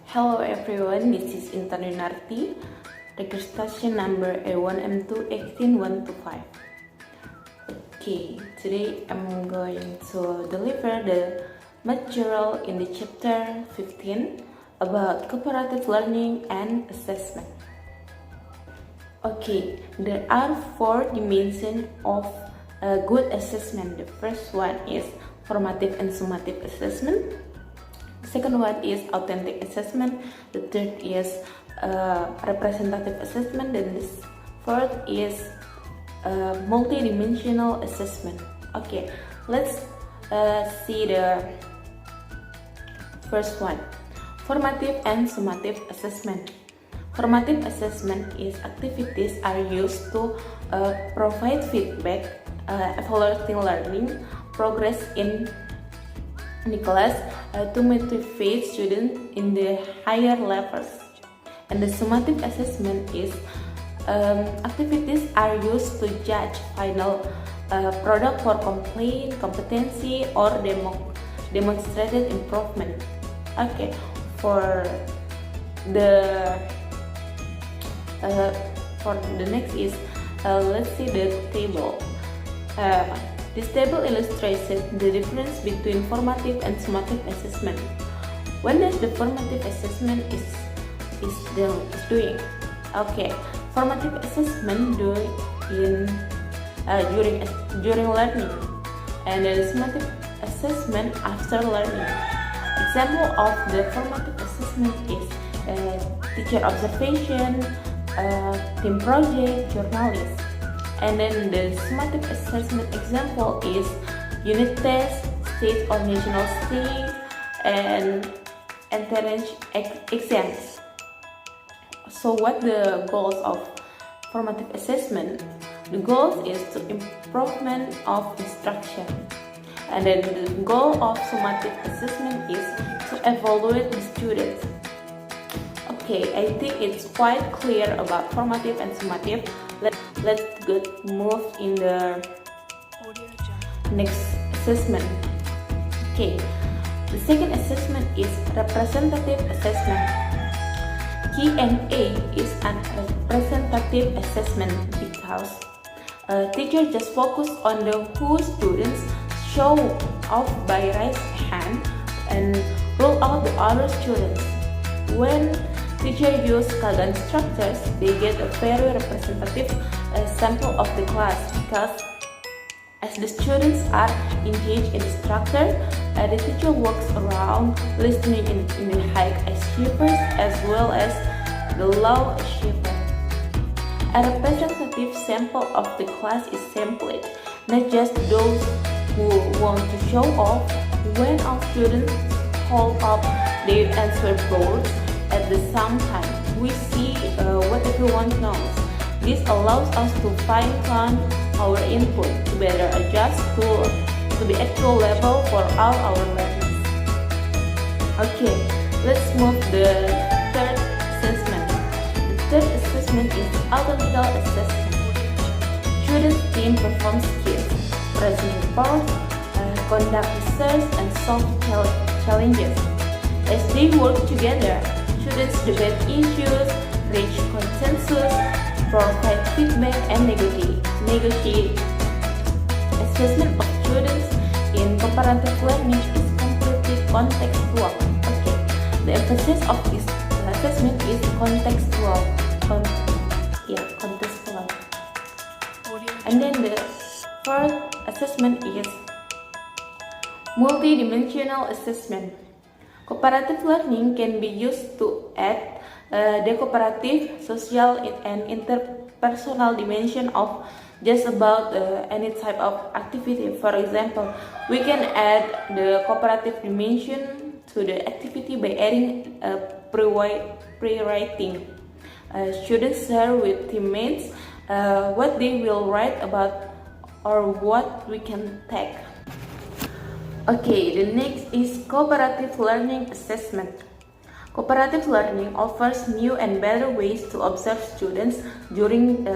Hello everyone, this is Intan Winarti, registration number A1M218125. Okay, today I'm going to deliver the material in the chapter 15 about cooperative learning and assessment. Okay, there are 4 dimensions of a good assessment. The first one is formative and summative assessment. The second one is authentic assessment. The third is representative assessment. And the fourth is multidimensional assessment. Okay, let's see the first one, formative and summative assessment. Formative assessment is activities are used to provide feedback, evaluating learning progress in the class to motivate students in the higher levels. And the summative assessment is activities are used to judge final product for competency or demonstrated improvement. Okay, for the next is let's see the table. This table illustrates the difference between formative and summative assessment. When does the formative assessment is doing? Okay, formative assessment during learning, and the summative assessment after learning. Example of the formative assessment is teacher observation, team project, journalist. And then the summative assessment example is unit test, state or national state, and entrance exams. So what the goals of formative assessment? The goal is to improvement of instruction. And then the goal of summative assessment is to evaluate the students. Okay, I think it's quite clear about formative and summative. Let's move in the next assessment. Okay, the second assessment is representative assessment. Q&A is a representative assessment because teacher just focus on the who students show off by raise hand and rule out the other students. When teacher use Kagan structures, they get a very representative sample of the class because as the students are engaged in the structure, the teacher works around listening in the high achievers as well as the low achievers. A representative sample of the class is sampled, not just those who want to show off. When all students hold up their answer boards at the same time, we see what everyone knows. This allows us to fine-tune our input to better adjust to the actual level for all our learners. Okay, let's move the third assessment. The third assessment is analytical assessment. Students' team perform skills, present reports, conduct research, and solve challenges. As they work together, students debate issues, reach consensus, provide feedback, and negotiate. Assessment of students in cooperative learning is completely contextual. Okay, the emphasis of this assessment is contextual. Contextual. And then the fourth assessment is multidimensional assessment. Cooperative learning can be used to add the cooperative, social, and interpersonal dimension of just about any type of activity. For example, we can add the cooperative dimension to the activity by adding pre-writing. Students share with teammates what they will write about or what we can take. Okay, the next is cooperative learning assessment. Cooperative learning offers new and better ways to observe students during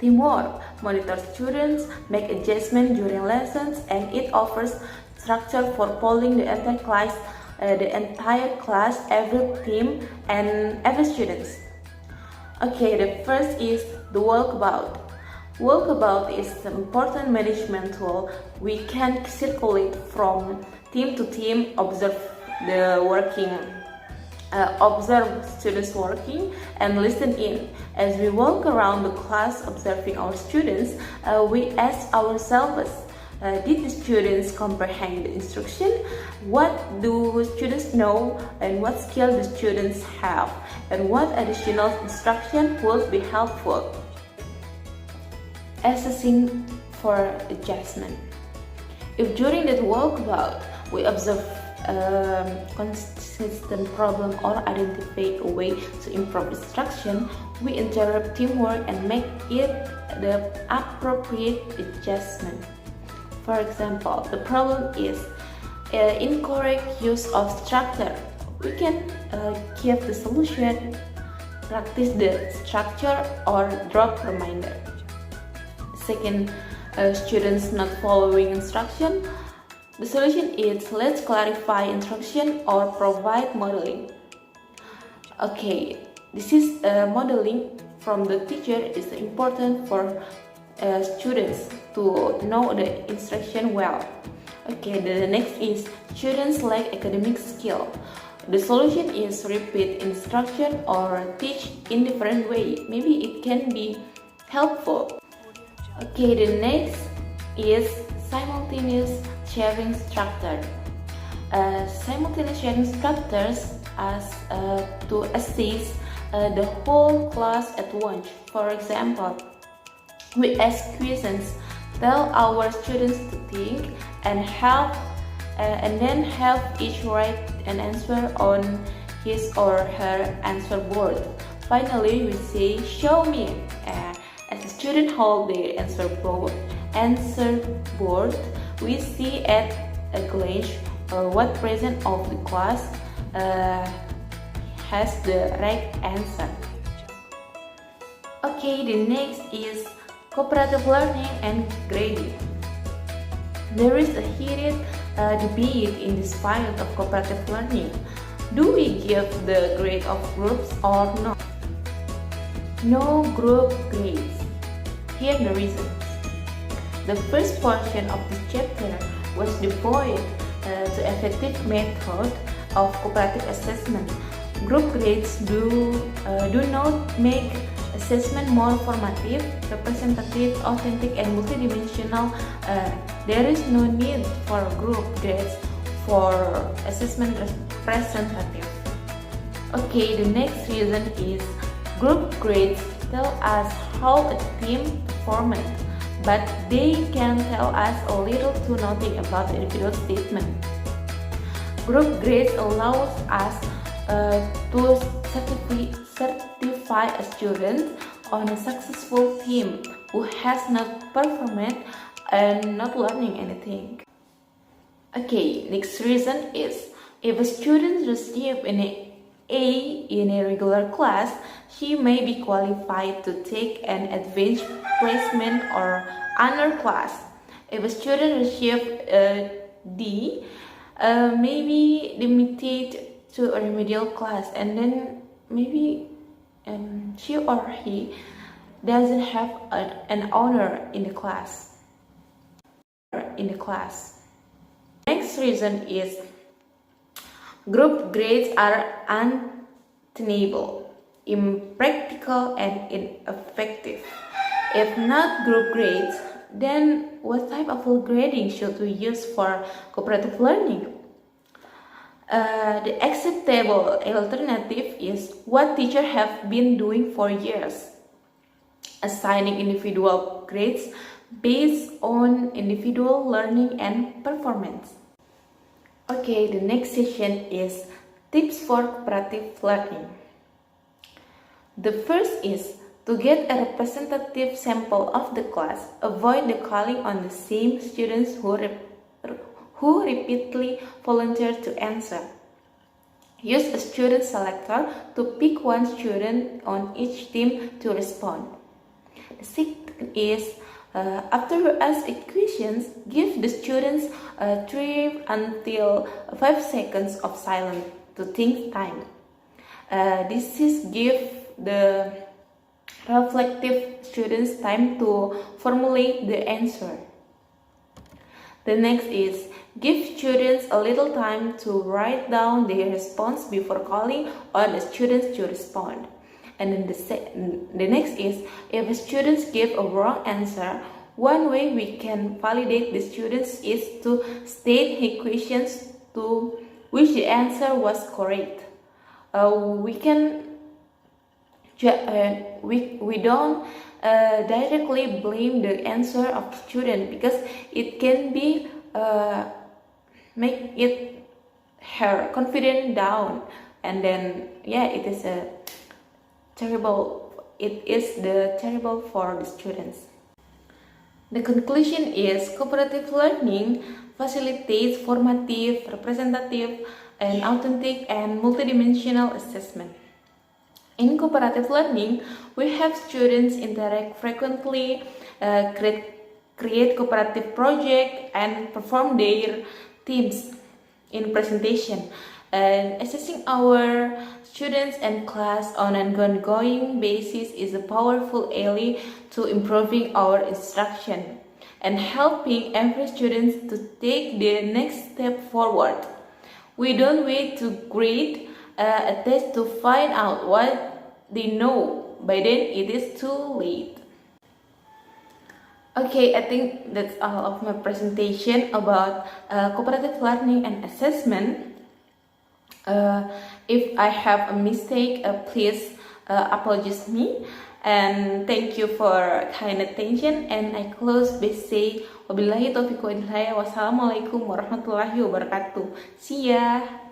teamwork, monitor students, make adjustments during lessons, and it offers structure for polling the entire class the entire class, every team, and every student. Okay, the first is the walkabout. Walkabout is an important management tool. We can circulate from team to team, observe students working, and listen in. As we walk around the class observing our students, we ask ourselves, did the students comprehend the instruction? What do students know, and what skills the students have, and what additional instruction would be helpful? Assessing for adjustment. If during that walkabout we observe consistent problem or identify a way to improve instruction, we interrupt teamwork and make it the appropriate adjustment. For example, the problem is incorrect use of structure. We can give the solution, practice the structure, or drop reminder. Second, students not following instruction. The solution is let's clarify instruction or provide modeling. Okay, this is modeling from the teacher is important for students to know the instruction well. Okay, the next is students lack academic skill. The solution is repeat instruction or teach in different way. Maybe it can be helpful. Okay, the next is simultaneous sharing structure. Simultaneous sharing structures as to assist the whole class at once. For example, we ask questions, tell our students to think, and then help each write an answer on his or her answer board. Finally, we say, show me. As the student hold their answer board, we see at a glance what percent of the class has the right answer. Okay, the next is cooperative learning and grading. There is a heated debate in this field of cooperative learning. Do we give the grade of groups or not? No group grades. Here are the reasons. The first portion of this chapter was devoted to effective method of cooperative assessment. Group grades do not make assessment more formative, representative, authentic, and multidimensional. There is no need for group grades for assessment representative. Okay, the next reason is group grades tell us how a team performed, but they can tell us a little to nothing about the individual statement. Group grades allows us to certify a student on a successful team who has not performed and not learning anything. Okay, next reason is if a student receives an A in a regular class, she may be qualified to take an advanced placement or honor class. If a student receives a D, maybe limited to a remedial class, and then maybe she or he doesn't have an honor in the class. Next reason is group grades are untenable, impractical, and ineffective. If not group grades, then what type of grading should we use for cooperative learning? The acceptable alternative is what teachers have been doing for years, assigning individual grades based on individual learning and performance. Okay, the next session is tips for cooperative learning. The first is to get a representative sample of the class. Avoid the calling on the same students who repeatedly volunteer to answer. Use a student selector to pick one student on each team to respond. The second is After you ask questions, give the students 3 until 5 seconds of silence to think time. This is give the reflective students time to formulate the answer. The next is give students a little time to write down their response before calling on the students to respond. And then the next is if students give a wrong answer, one way we can validate the students is to state equations to which the answer was correct. We don't directly blame the answer of the student because it can be make it her confidence down, and then it is terrible for the students. The conclusion is cooperative learning facilitates formative, representative, and authentic and multidimensional assessment. In cooperative learning, we have students interact frequently, create cooperative projects, and perform their teams in presentation. And assessing our students and class on an ongoing basis is a powerful ally to improving our instruction and helping every student to take the next step forward. We don't wait to grade a test to find out what they know. By then it is too late. Okay, I think that's all of my presentation about cooperative learning and assessment. If I have a mistake, please apologize me, and thank you for kind attention. And I close by saying wabillahi taufiq wa hidayah. Wassalamualaikum warahmatullahi wabarakatuh. See ya.